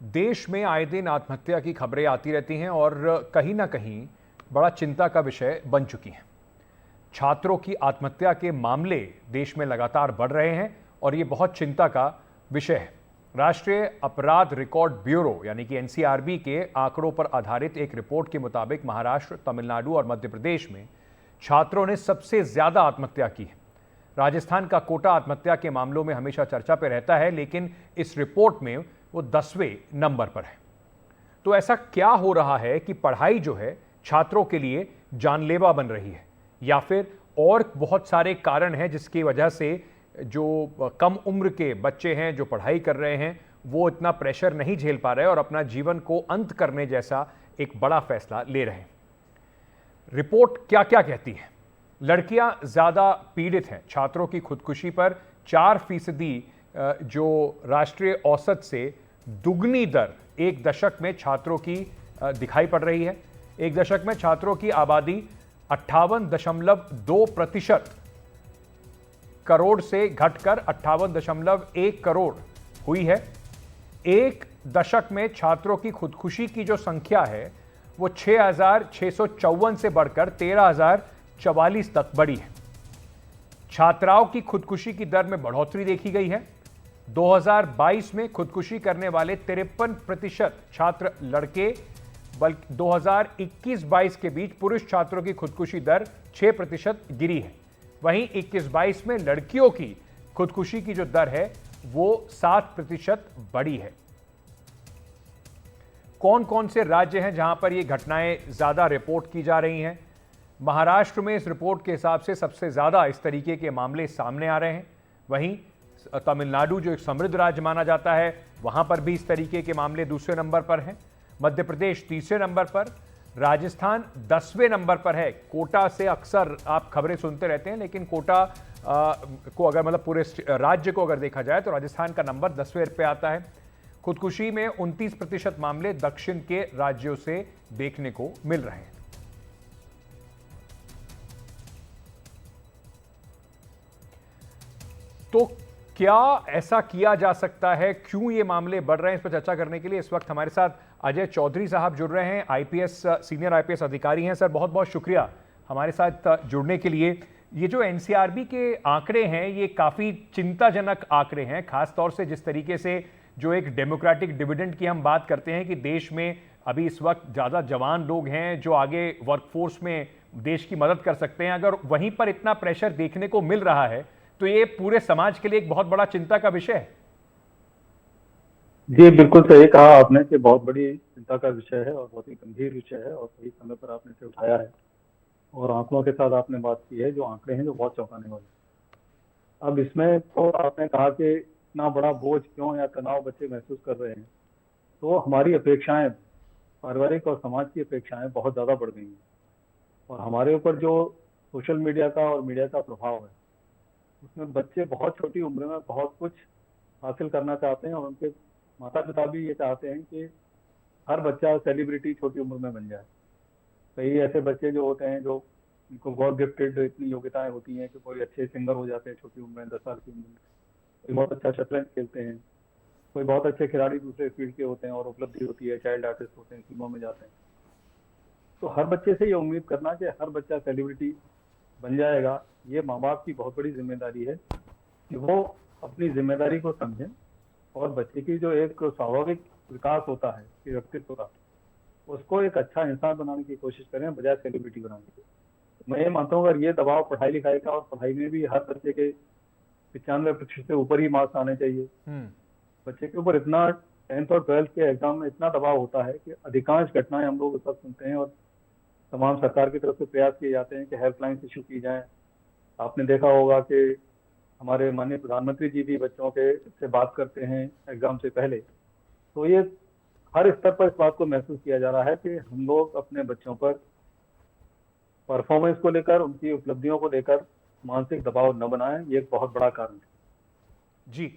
देश में आए दिन आत्महत्या की खबरें आती रहती हैं और कहीं ना कहीं बड़ा चिंता का विषय बन चुकी हैं। छात्रों की आत्महत्या के मामले देश में लगातार बढ़ रहे हैं और ये बहुत चिंता का विषय है। राष्ट्रीय अपराध रिकॉर्ड ब्यूरो यानी कि एनसीआरबी के आंकड़ों पर आधारित एक रिपोर्ट के मुताबिक महाराष्ट्र, तमिलनाडु और मध्य प्रदेश में छात्रों ने सबसे ज्यादा आत्महत्या की है। राजस्थान का कोटा आत्महत्या के मामलों में हमेशा चर्चा पे रहता है, लेकिन इस रिपोर्ट में वो 10वें नंबर पर है। तो ऐसा क्या हो रहा है कि पढ़ाई जो है छात्रों के लिए जानलेवा बन रही है, या फिर और बहुत सारे कारण हैं जिसकी वजह से जो कम उम्र के बच्चे हैं जो पढ़ाई कर रहे हैं वो इतना प्रेशर नहीं झेल पा रहे और अपना जीवन को अंत करने जैसा एक बड़ा फैसला ले रहे हैं। रिपोर्ट क्या क्या कहती है? लड़कियां ज्यादा पीड़ित हैं। छात्रों की खुदकुशी पर 4% जो राष्ट्रीय औसत से दुगनी दर एक दशक में छात्रों की दिखाई पड़ रही है। एक दशक में छात्रों की आबादी 58.2% करोड़ से घटकर 58.1 करोड़ हुई है। एक दशक में छात्रों की खुदकुशी की जो संख्या है वो 6,654 से बढ़कर 13,044 तक बढ़ी है। छात्राओं की खुदकुशी की दर में बढ़ोतरी देखी गई है। 2022 में खुदकुशी करने वाले 53% छात्र लड़के, बल्कि 2021-22 के बीच पुरुष छात्रों की खुदकुशी दर 6% गिरी है। वहीं 21-22 में लड़कियों की खुदकुशी की जो दर है वो 7% बढ़ी है। कौन कौन से राज्य हैं जहां पर ये घटनाएं ज्यादा रिपोर्ट की जा रही हैं? महाराष्ट्र में इस रिपोर्ट के हिसाब से सबसे ज्यादा इस तरीके के मामले सामने आ रहे हैं। वहीं तमिलनाडु, जो एक समृद्ध राज्य माना जाता है, वहां पर भी इस तरीके के मामले दूसरे नंबर पर हैं। मध्य प्रदेश तीसरे नंबर पर, राजस्थान 10वें नंबर पर है। कोटा से अक्सर आप खबरें सुनते रहते हैं, लेकिन कोटा को अगर मतलब पूरे राज्य को अगर देखा जाए तो राजस्थान का नंबर 10वें पे आता है। खुदकुशी में 29% मामले दक्षिण के राज्यों से देखने को मिल रहे हैं। तो क्या ऐसा किया जा सकता है? क्यों ये मामले बढ़ रहे हैं? इस पर चर्चा करने के लिए इस वक्त हमारे साथ अजय चौधरी साहब जुड़ रहे हैं। आईपीएस, सीनियर आईपीएस अधिकारी हैं। सर, बहुत बहुत शुक्रिया हमारे साथ जुड़ने के लिए। ये जो एनसीआरबी के आंकड़े हैं ये काफी चिंताजनक आंकड़े हैं, खासतौर से जिस तरीके से जो एक डेमोक्रेटिक डिविडेंड की हम बात करते हैं कि देश में अभी इस वक्त ज्यादा जवान लोग हैं जो आगे वर्कफोर्स में देश की मदद कर सकते हैं। अगर वहीं पर इतना प्रेशर देखने को मिल रहा है तो ये पूरे समाज के लिए एक बहुत बड़ा चिंता का विषय है। जी, बिल्कुल सही कहा आपने कि बहुत बड़ी चिंता का विषय है और बहुत ही गंभीर विषय है और सही समय पर आपने इसे उठाया है और आंकड़ों के साथ आपने बात की है। जो आंकड़े हैं जो बहुत चौंकाने वाले हैं। अब इसमें तो आपने कहा कि इतना बड़ा बोझ क्यों या तनाव बच्चे महसूस कर रहे हैं, तो हमारी अपेक्षाएं, पारिवारिक और समाज की अपेक्षाएं बहुत ज़्यादा बढ़ गई हैं और हमारे ऊपर जो सोशल मीडिया का और मीडिया का प्रभाव है उसमें बच्चे बहुत छोटी उम्र में बहुत कुछ हासिल करना चाहते हैं और उनके माता पिता भी ये चाहते हैं कि हर बच्चा सेलिब्रिटी छोटी उम्र में बन जाए। कई ऐसे बच्चे जो होते हैं जो उनको गॉड गिफ्टेड इतनी योग्यताएं होती हैं कि कोई अच्छे सिंगर हो जाते हैं छोटी उम्र में, 10 साल की उम्र में, कोई बहुत अच्छा शतरंज खेलते हैं, कोई बहुत अच्छे खिलाड़ी दूसरे फील्ड के होते हैं और उपलब्धि होती है, चाइल्ड आर्टिस्ट होते हैं, फिल्मों में जाते हैं। तो हर बच्चे से ये उम्मीद करना कि हर बच्चा सेलिब्रिटी बन जाएगा, ये माँ बाप की बहुत बड़ी जिम्मेदारी है कि वो अपनी जिम्मेदारी को समझें और बच्चे की जो एक स्वाभाविक विकास होता है कि व्यक्तित्व का, उसको एक अच्छा इंसान बनाने की कोशिश करें बजाय सेलिब्रिटी बनाने की। मैं ये मानता हूँ अगर ये दबाव पढ़ाई लिखाई का, और पढ़ाई में भी हर बच्चे के 95% से ऊपर ही मार्क्स आने चाहिए। बच्चे के ऊपर इतना 10th और 12th के एग्जाम में इतना दबाव होता है कि अधिकांश घटनाएं हम लोग उस वक्त सुनते हैं और तमाम सरकार की तरफ से प्रयास किए जाते हैं कि हेल्पलाइन इशू की जाए। आपने देखा होगा कि हमारे माननीय प्रधानमंत्री जी भी बच्चों के से बात करते हैं एग्जाम से पहले। तो ये हर स्तर पर इस बात को महसूस किया जा रहा है कि हम लोग अपने बच्चों पर परफॉर्मेंस को लेकर, उनकी उपलब्धियों को लेकर मानसिक दबाव न बनाएं। ये एक बहुत बड़ा कारण है। जी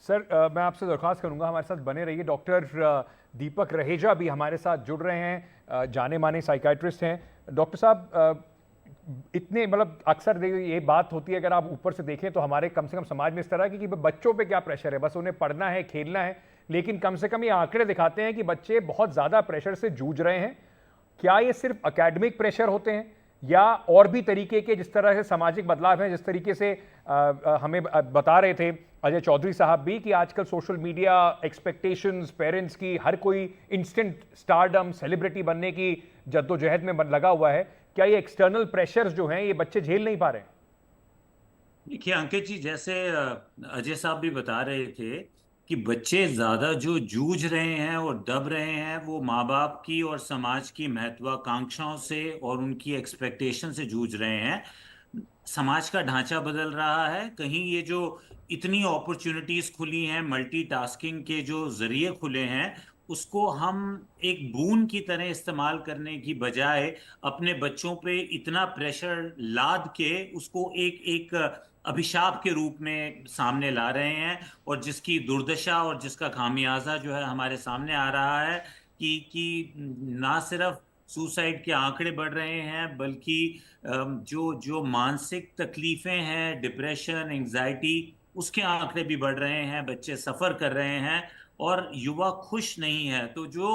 सर, मैं आपसे दरख्वास्त करूंगा हमारे साथ बने रहिए। डॉक्टर दीपक रहेजा भी हमारे साथ जुड़ रहे हैं, जाने माने साइकाइट्रिस्ट हैं। डॉक्टर साहब, इतने मतलब अक्सर ये बात होती है, अगर आप ऊपर से देखें तो हमारे कम से कम समाज में इस तरह की कि बच्चों पे क्या प्रेशर है, बस उन्हें पढ़ना है, खेलना है, लेकिन कम से कम ये आंकड़े दिखाते हैं कि बच्चे बहुत ज़्यादा प्रेशर से जूझ रहे हैं। क्या ये सिर्फ एकेडमिक प्रेशर होते हैं या और भी तरीके के, जिस तरह से सामाजिक बदलाव हैं, जिस तरीके से हमें बता रहे थे अजय चौधरी साहब भी कि आजकल सोशल मीडिया एक्सपेक्टेशंस पेरेंट्स की, हर कोई इंस्टेंट स्टारडम सेलिब्रिटी बनने की जद्दोजहद में लगा हुआ है, क्या ये एक्सटर्नल प्रेशर्स जो हैं ये बच्चे झेल नहीं पा रहे हैं? देखिए अंकित जी, जैसे अजय साहब भी बता रहे थे कि बच्चे ज्यादा जो जूझ रहे हैं और दब रहे हैं वो माँ बाप की और समाज की महत्वाकांक्षाओं से और उनकी एक्सपेक्टेशन से जूझ रहे हैं। समाज का ढांचा बदल रहा है। कहीं ये जो इतनी अपॉर्चुनिटीज खुली हैं, मल्टीटास्किंग के जो जरिए खुले हैं, उसको हम एक बून की तरह इस्तेमाल करने की बजाय अपने बच्चों पे इतना प्रेशर लाद के उसको एक एक अभिशाप के रूप में सामने ला रहे हैं। और जिसकी दुर्दशा और जिसका खामियाजा जो है हमारे सामने आ रहा है कि ना सिर्फ सुसाइड के आंकड़े बढ़ रहे हैं, बल्कि जो जो मानसिक तकलीफें हैं, डिप्रेशन, एंजाइटी, उसके आंकड़े भी बढ़ रहे हैं। बच्चे सफर कर रहे हैं और युवा खुश नहीं है। तो जो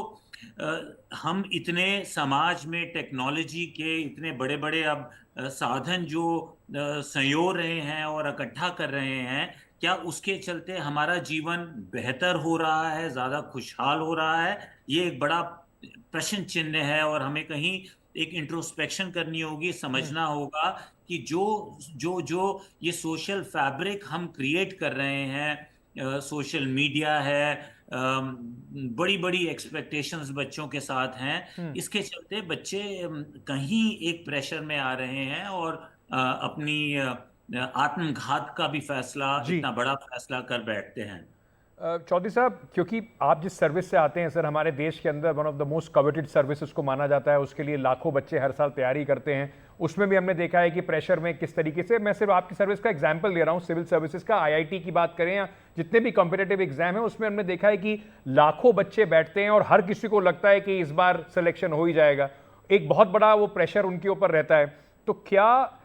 हम इतने समाज में टेक्नोलॉजी के इतने बड़े बड़े अब साधन जो संयो रहे हैं और इकट्ठा कर रहे हैं, क्या उसके चलते हमारा जीवन बेहतर हो रहा है, ज्यादा खुशहाल हो रहा है? ये एक बड़ा प्रश्न चिन्ह है और हमें कहीं एक इंट्रोस्पेक्शन करनी होगी, समझना होगा कि जो जो जो ये सोशल फैब्रिक हम क्रिएट कर रहे हैं, सोशल मीडिया है, बड़ी बड़ी एक्सपेक्टेशंस बच्चों के साथ हैं, इसके चलते बच्चे कहीं एक प्रेशर में आ रहे हैं और अपनी आत्मघात का भी फैसला, जी इतना बड़ा फैसला कर बैठते हैं। चौधरी साहब, क्योंकि आप जिस सर्विस से आते हैं सर, हमारे देश के अंदर one of the most coveted services को माना जाता है, उसके लिए लाखों बच्चे हर साल तैयारी करते हैं। उसमें भी हमने देखा है कि प्रेशर में किस तरीके से, मैं सिर्फ आपकी सर्विस का एग्जांपल ले रहा हूं, सिविल सर्विसेज का, आईआईटी की बात करें या जितने भी कॉम्पिटेटिव एग्जाम है, उसमें हमने देखा है कि लाखों बच्चे बैठते हैं और हर किसी को लगता है कि इस बार सिलेक्शन हो ही जाएगा। एक बहुत बड़ा वो प्रेशर उनके ऊपर रहता है। तो क्या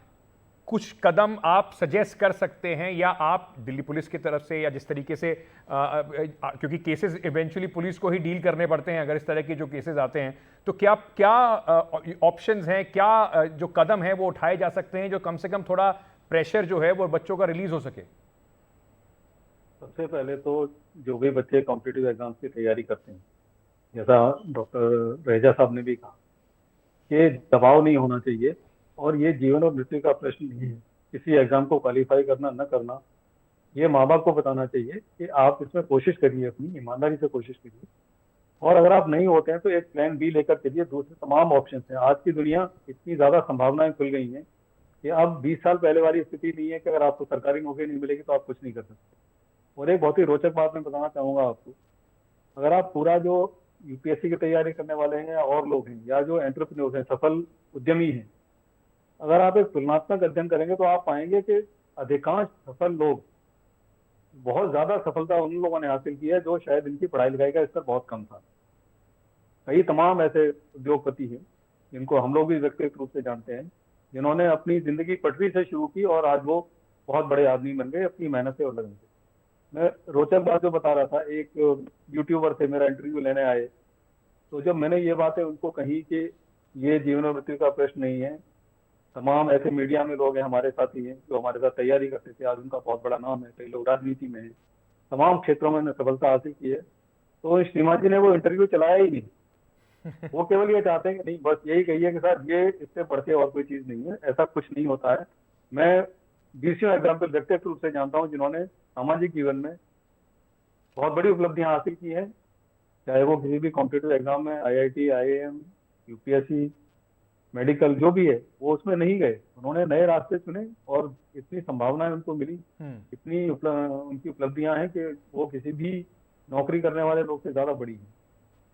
कुछ कदम आप सजेस्ट कर सकते हैं, या आप दिल्ली पुलिस की तरफ से, या जिस तरीके से क्योंकि केसेस इवेंचुअली पुलिस को ही डील करने पड़ते हैं अगर इस तरह के जो केसेस आते हैं, तो क्या क्या ऑप्शंस हैं, क्या जो कदम है वो उठाए जा सकते हैं जो कम से कम थोड़ा प्रेशर जो है वो बच्चों का रिलीज हो सके? सबसे पहले तो जो भी बच्चे कॉम्पिटिटिव एग्जाम्स की तैयारी करते हैं, जैसा डॉक्टर रहेजा साहब ने भी कहा कि दबाव नहीं होना चाहिए, और ये जीवन और मृत्यु का प्रश्न नहीं है। किसी एग्जाम को क्वालिफाई करना न करना, ये माँ बाप को बताना चाहिए कि आप इसमें कोशिश करिए, अपनी ईमानदारी से कोशिश करिए, और अगर आप नहीं होते हैं तो एक प्लान बी लेकर चलिए। दूसरे तमाम ऑप्शन हैं। आज की दुनिया इतनी ज्यादा संभावनाएं खुल गई हैं कि अब 20 साल पहले वाली स्थिति नहीं है कि अगर आपको सरकारी नौकरी नहीं मिलेगी तो आप कुछ नहीं कर सकते। और एक बहुत ही रोचक बात मैं बताना चाहूंगा आपको, अगर आप पूरा जो यूपीएससी की तैयारी करने वाले हैं या और लोग हैं, या जो एंटरप्रेन्योर्स हैं, सफल उद्यमी हैं, अगर आप एक तुलनात्मक अध्ययन करेंगे तो आप पाएंगे कि अधिकांश सफल लोग, बहुत ज्यादा सफलता उन लोगों ने हासिल की है जो शायद इनकी पढ़ाई लिखाई का स्तर बहुत कम था। कई तमाम ऐसे उद्योगपति हैं जिनको हम लोग भी व्यक्तिगत रूप से जानते हैं, जिन्होंने अपनी जिंदगी पटरी से शुरू की और आज वो बहुत बड़े आदमी बन गए अपनी मेहनत से और लगन से। मैं रोचक बात जो बता रहा था, एक यूट्यूबर थे, मेरा इंटरव्यू लेने आए, तो जब मैंने ये बातें उनको कही कि ये जीवन और मृत्यु का प्रश्न नहीं है, तमाम ऐसे मीडिया में लोग हैं, हमारे साथी हैं जो हमारे साथ तैयारी करते थे, आज उनका बहुत बड़ा नाम है, कई लोग राजनीति में है, तमाम क्षेत्रों में सफलता हासिल की है, तो श्रीमान जी ने वो इंटरव्यू चलाया ही नहीं। वो केवल ये चाहते हैं कि नहीं, बस यही कहिए कि सर ये इससे बढ़ के और कोई चीज नहीं है, ऐसा कुछ नहीं होता है। मैं 20 एग्जाम्पल व्यक्तिगत रूप से जानता हूँ जिन्होंने सामाजिक जीवन में बहुत बड़ी उपलब्धियां हासिल की हैं, चाहे वो किसी भी कॉम्पिटिटिव एग्जाम में, आईआईटी, आईएएम, यूपीएससी, मेडिकल, जो भी है, वो उसमें नहीं गए। उन्होंने नए रास्ते चुने और इतनी संभावनाएं उनको मिली, इतनी उनकी उपलब्धियां हैं कि वो किसी भी नौकरी करने वाले लोग से ज्यादा बड़ी हैं।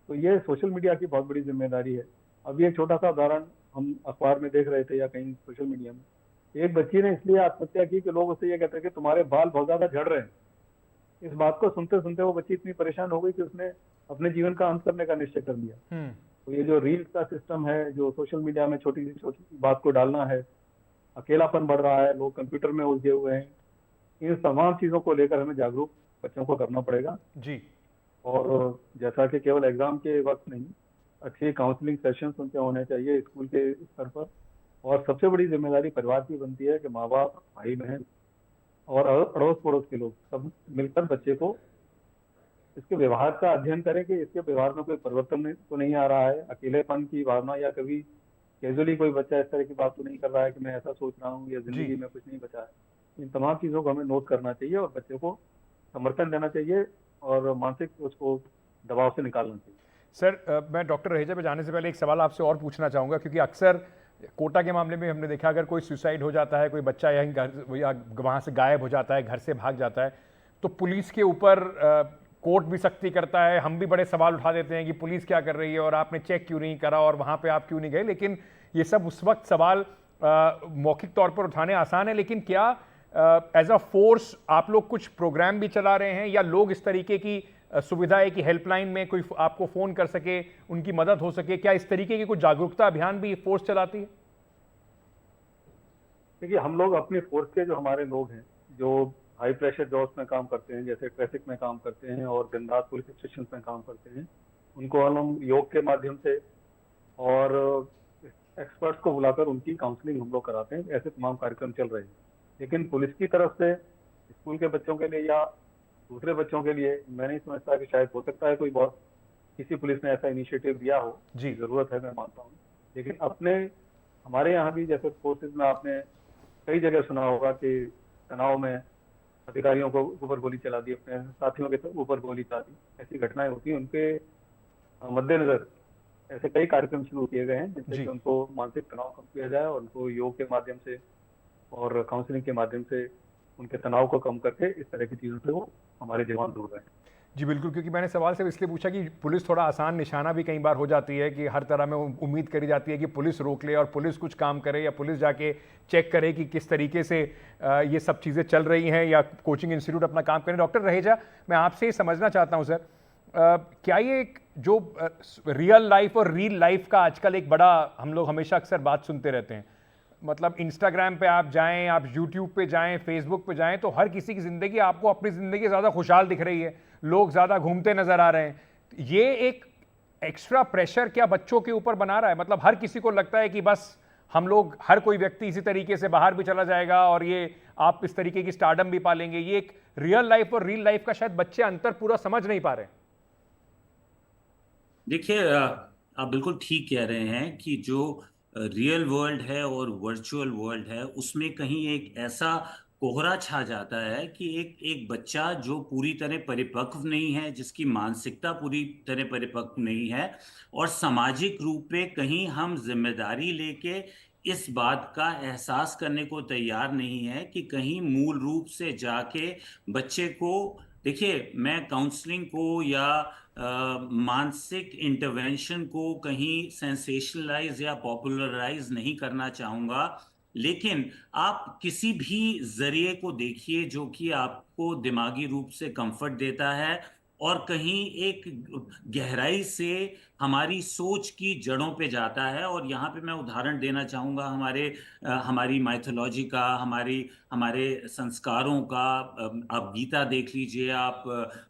तो ये सोशल मीडिया की बहुत बड़ी जिम्मेदारी है। अभी एक छोटा सा उदाहरण हम अखबार में देख रहे थे या कहीं सोशल मीडिया में, एक बच्ची ने इसलिए आत्महत्या की कि लोग उससे ये कहते हैं कि तुम्हारे बाल बहुत ज्यादा झड़ रहे हैं। इस बात को सुनते सुनते वो बच्ची इतनी परेशान हो गई कि उसने अपने जीवन का अंत करने का निश्चय कर लिया। तो ये जो रील्स का सिस्टम है, जो सोशल मीडिया में छोटी सी बात को डालना है, अकेलापन बढ़ रहा है, लोग कंप्यूटर में उलझे हुए हैं, इन तमाम चीजों को लेकर हमें जागरूक बच्चों को करना पड़ेगा। जी और जैसा कि केवल एग्जाम के वक्त नहीं, अच्छे काउंसलिंग सेशंस उनके होने चाहिए स्कूल के स्तर पर। और सबसे बड़ी जिम्मेदारी परिवार की बनती है कि माँ बाप, भाई बहन और अड़ोस पड़ोस के लोग सब मिलकर बच्चे को इसके व्यवहार का अध्ययन करें कि इसके व्यवहार में कोई परिवर्तन तो नहीं आ रहा है, अकेलेपन की भावना, या कभी कैजुअली कोई बच्चा इस तरह की बात तो नहीं कर रहा है कि मैं ऐसा सोच रहा हूँ या जी जिंदगी में कुछ नहीं बचा है। इन तमाम चीज़ों को हमें नोट करना चाहिए और बच्चे को समर्थन देना चाहिए और मानसिक उसको दबाव से निकालना चाहिए। सर, मैं डॉक्टर रहेजा पे जाने से पहले एक सवाल आपसे और पूछना चाहूँगा, क्योंकि अक्सर कोटा के मामले में हमने देखा, अगर कोई सुसाइड हो जाता है, कोई बच्चा यहीं घर या वहाँ से गायब हो जाता है, घर से भाग जाता है, तो पुलिस के ऊपर कोर्ट भी सख्ती करता है। हम भी बड़े सवाल उठा देते हैं कि पुलिस क्या कर रही है और आपने चेक क्यों नहीं करा और वहाँ पे आप क्यों नहीं गए। लेकिन ये सब उस वक्त सवाल मौखिक तौर पर उठाने आसान है, लेकिन क्या एज अ फोर्स आप लोग कुछ प्रोग्राम भी चला रहे हैं, या लोग इस तरीके की सुविधा है कि हेल्पलाइन में कोई आपको फोन कर सके, उनकी मदद हो सके? क्या इस तरीके की कुछ जागरूकता अभियान भी फोर्स चलाती है? देखिए, हम लोग अपनी फोर्स के जो हमारे लोग हैं, जो हाई प्रेशर जॉब्स में काम करते हैं, जैसे ट्रैफिक में काम करते हैं और दिन रात पुलिस स्टेशन में काम करते हैं, उनको हम योग के माध्यम से और एक्सपर्ट्स को बुलाकर उनकी काउंसलिंग हम लोग कराते हैं। ऐसे तमाम कार्यक्रम चल रहे हैं। लेकिन पुलिस की तरफ से स्कूल के बच्चों के लिए या दूसरे बच्चों के लिए मैं नहीं समझता कि शायद हो सकता है कोई बहुत किसी पुलिस ने ऐसा इनिशिएटिव दिया हो, जी जरूरत है, मैं मानता हूँ। लेकिन अपने हमारे यहाँ भी जैसे फोर्सेज में आपने कई जगह सुना होगा कि तनाव में अधिकारियों को ऊपर गोली चला दी, अपने साथियों के ऊपर गोली चला दी, ऐसी घटनाएं होती हैं। उनके मद्देनजर ऐसे कई कार्यक्रम शुरू किए गए हैं जिससे जी कि उनको मानसिक तनाव कम किया जाए और उनको योग के माध्यम से और काउंसलिंग के माध्यम से उनके तनाव को कम करके इस तरह की चीजों से वो हमारे जवान दूर रहें। जी बिल्कुल, क्योंकि मैंने सवाल सिर्फ इसलिए पूछा कि पुलिस थोड़ा आसान निशाना भी कई बार हो जाती है, कि हर तरह में उम्मीद करी जाती है कि पुलिस रोक ले और पुलिस कुछ काम करे, या पुलिस जाके चेक करे कि किस तरीके से ये सब चीज़ें चल रही हैं, या कोचिंग इंस्टीट्यूट अपना काम करें। डॉक्टर रहेजा, मैं आपसे ये समझना चाहता हूँ सर, क्या ये एक जो रियल लाइफ और रील लाइफ का आजकल एक बड़ा, हम लोग हमेशा अक्सर बात सुनते रहते हैं, मतलब इंस्टाग्राम पे आप जाएं, आप यूट्यूब पे जाएं, फेसबुक पे जाएं, तो हर किसी की ज़िंदगी आपको अपनी ज़िंदगी ज़्यादा खुशहाल दिख रही है, लोग ज़्यादा घूमते नज़र आ रहे हैं। ये एक एक्स्ट्रा प्रेशर क्या बच्चों के ऊपर बना रहा है? मतलब हर किसी को लगता है कि बस हम लोग, हर कोई व्यक्ति इसी तरीके से बाहर भी चला जाएगा और ये आप इस तरीके की स्टारडम भी पालेंगे। ये एक रियल लाइफ और रील लाइफ का शायद बच्चे अंतर पूरा समझ नहीं पा रहे। देखिए, आप बिल्कुल ठीक कह रहे हैं कि जो रियल वर्ल्ड है और वर्चुअल वर्ल्ड है, उसमें कहीं एक ऐसा कोहरा छा जाता है कि एक एक बच्चा जो पूरी तरह परिपक्व नहीं है, जिसकी मानसिकता पूरी तरह परिपक्व नहीं है, और सामाजिक रूप पे कहीं हम जिम्मेदारी लेके इस बात का एहसास करने को तैयार नहीं है कि कहीं मूल रूप से जाके बच्चे को, देखिए, मैं काउंसलिंग को या मानसिक इंटरवेंशन को कहीं सेंसेशनलाइज या पॉपुलराइज नहीं करना चाहूंगा, लेकिन आप किसी भी जरिए को देखिए जो कि आपको दिमागी रूप से कंफर्ट देता है और कहीं एक गहराई से हमारी सोच की जड़ों पे जाता है। और यहाँ पे मैं उदाहरण देना चाहूंगा हमारी माइथोलॉजी का, हमारे संस्कारों का। आप गीता देख लीजिए, आप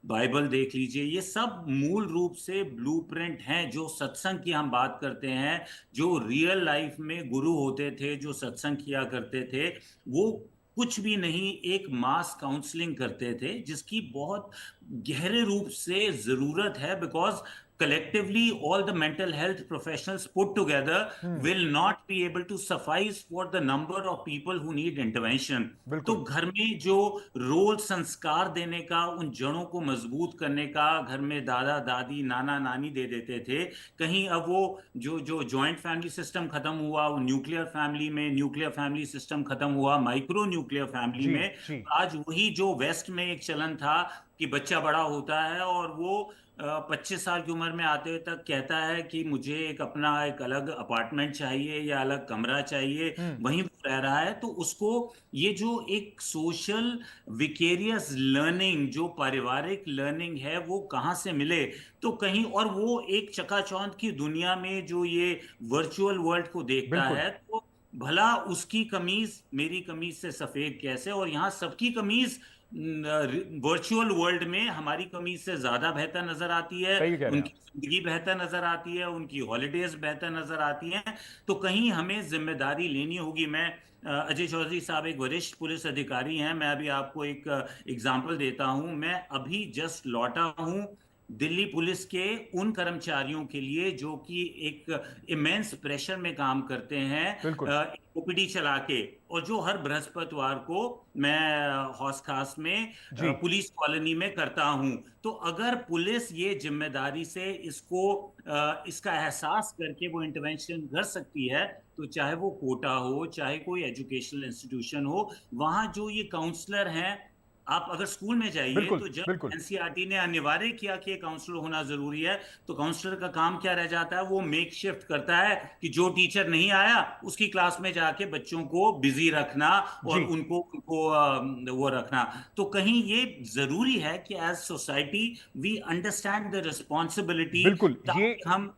बाइबल देख लीजिए, ये सब मूल रूप से ब्लूप्रिंट हैं। जो सत्संग की हम बात करते हैं, जो रियल लाइफ में गुरु होते थे, जो सत्संग किया करते थे, वो कुछ भी नहीं, एक मास काउंसलिंग करते थे जिसकी बहुत गहरे रूप से जरूरत है। Because collectively all the mental health professionals put together will not be able to suffice for the number of people who need intervention. तो बिल्कुल घर में जो रोल संस्कार देने का, उन जड़ों को मजबूत करने का, घर में दादा दादी नाना नानी दे देते थे, कहीं अब वो जो जो जॉइंट फैमिली सिस्टम खत्म हुआ, वो न्यूक्लियर फैमिली में न्यूक्लियर फैमिली सिस्टम खत्म हुआ, माइक्रो न्यूक्लियर फैमिली जी में जी आज वही जो वेस्ट में एक चलन था कि बच्चा बड़ा होता है और वो 25 साल की उम्र में आते तक कहता है कि मुझे एक अलग अपार्टमेंट चाहिए या अलग कमरा चाहिए, वहीं वो रह रहा है। तो उसको ये जो एक सोशल विकेरियस लर्निंग, जो पारिवारिक लर्निंग है, वो कहाँ से मिले? तो कहीं, और वो एक चकाचौंध की दुनिया में जो ये वर्चुअल वर्ल्ड को देखता बिल्कुल है, तो भला उसकी कमीज मेरी कमीज से सफेद कैसे? और यहाँ सबकी कमीज वर्चुअल वर्ल्ड में हमारी कमीज से ज्यादा बेहतर नजर आती है, सही कह रहे हैं उनकी जिंदगी बेहतर नजर आती है, उनकी हॉलीडेज बेहतर नजर आती हैं। तो कहीं हमें जिम्मेदारी लेनी होगी। मैं अजय चौधरी साहब एक वरिष्ठ पुलिस अधिकारी हैं। मैं अभी आपको एक एग्जांपल देता हूं। मैं अभी जस्ट लौटा हूं दिल्ली पुलिस के उन कर्मचारियों के लिए जो कि एक इमेंस प्रेशर में काम करते हैं, बिल्कुल। ओपीडी चला के, और जो हर बृहस्पतिवार को मैं हौस खास में जी पुलिस कॉलोनी में करता हूं। तो अगर पुलिस ये जिम्मेदारी से इसका एहसास करके वो इंटरवेंशन कर सकती है, तो चाहे वो कोटा हो, चाहे कोई एजुकेशनल इंस्टीट्यूशन हो, वहां जो ये काउंसलर हैं, आप अगर स्कूल में जाइए बिल्कुल तो जब बिल्कुल। एनसीईआरटी ने अनिवार्य किया कि काउंसलर होना जरूरी है, तो काउंसलर का काम क्या रह जाता है? वो मेक शिफ्ट करता है कि जो टीचर नहीं आया उसकी क्लास में जाके बच्चों को बिजी रखना और जी उनको वो रखना। तो कहीं ये जरूरी है कि as society we understand the responsibility, बिल्कुल, ये ताकि हम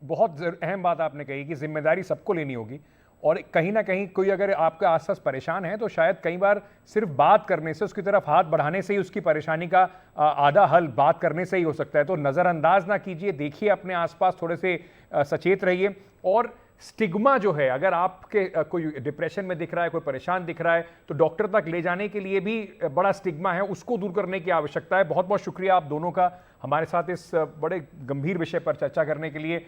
बहुत अहम बात आपने कही कि जिम्मेदारी सबको लेनी होगी। और कहीं ना कहीं कोई अगर आपके आसपास परेशान है तो शायद कई बार सिर्फ बात करने से, उसकी तरफ हाथ बढ़ाने से ही उसकी परेशानी का आधा हल बात करने से ही हो सकता है। तो नज़रअंदाज ना कीजिए, देखिए अपने आसपास, थोड़े से सचेत रहिए। और स्टिग्मा जो है, अगर आपके कोई डिप्रेशन में दिख रहा है, कोई परेशान दिख रहा है, तो डॉक्टर तक ले जाने के लिए भी बड़ा स्टिग्मा है, उसको दूर करने की आवश्यकता है। बहुत बहुत शुक्रिया आप दोनों का हमारे साथ इस बड़े गंभीर विषय पर चर्चा करने के लिए।